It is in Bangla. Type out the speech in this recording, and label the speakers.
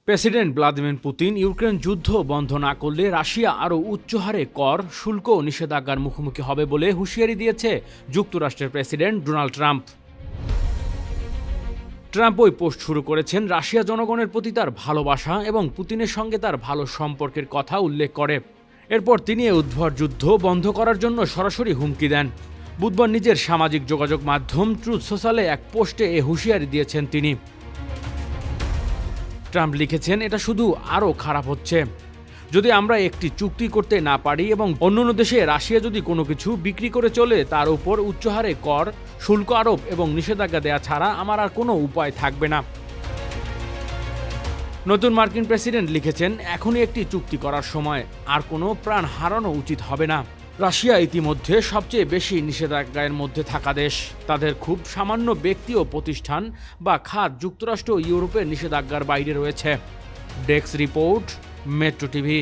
Speaker 1: প্রেসিডেন্ট ভ্লাদিমির পুতিন ইউক্রেন যুদ্ধ বন্ধ না করলে রাশিয়া আরও উচ্চ হারে কর, শুল্ক ও নিষেধাজ্ঞার মুখোমুখি হবে বলে হুঁশিয়ারি দিয়েছে যুক্তরাষ্ট্রের প্রেসিডেন্ট ডোনাল্ড ট্রাম্প। ট্রাম্প ওই পোস্ট শুরু করেছেন রাশিয়া জনগণের প্রতি তার ভালোবাসা এবং পুতিনের সঙ্গে তার ভালো সম্পর্কের কথা উল্লেখ করে। এরপর তিনি এই উদ্ভট যুদ্ধ বন্ধ করার জন্য সরাসরি হুমকি দেন। বুধবার নিজের সামাজিক যোগাযোগ মাধ্যম ট্রুথ সোশ্যালে এক পোস্টে এ হুঁশিয়ারি দিয়েছেন তিনি। ট্রাম্প লিখেছেন, এটা শুধু আরও খারাপ হচ্ছে। যদি আমরা একটি চুক্তি করতে না পারি এবং অন্যান্য দেশে রাশিয়া যদি কোনো কিছু বিক্রি করে চলে, তার উপর উচ্চহারে কর, শুল্ক আরোপ এবং নিষেধাজ্ঞা দেয়া ছাড়া আমার আর কোনো উপায় থাকবে না। নতুন মার্কিন প্রেসিডেন্ট লিখেছেন, এখনই একটি চুক্তি করার সময়, আর কোনো প্রাণ হারানো উচিত হবে না। রাশিয়া ইতিমধ্যে সবচেয়ে বেশি নিষেধাজ্ঞার মধ্যে থাকা দেশ। তাদের খুব সামান্য ব্যক্তি ও প্রতিষ্ঠান বা খাত যুক্তরাষ্ট্র ও ইউরোপের নিষেধাজ্ঞার বাইরে রয়েছে। Desk report, metro TV.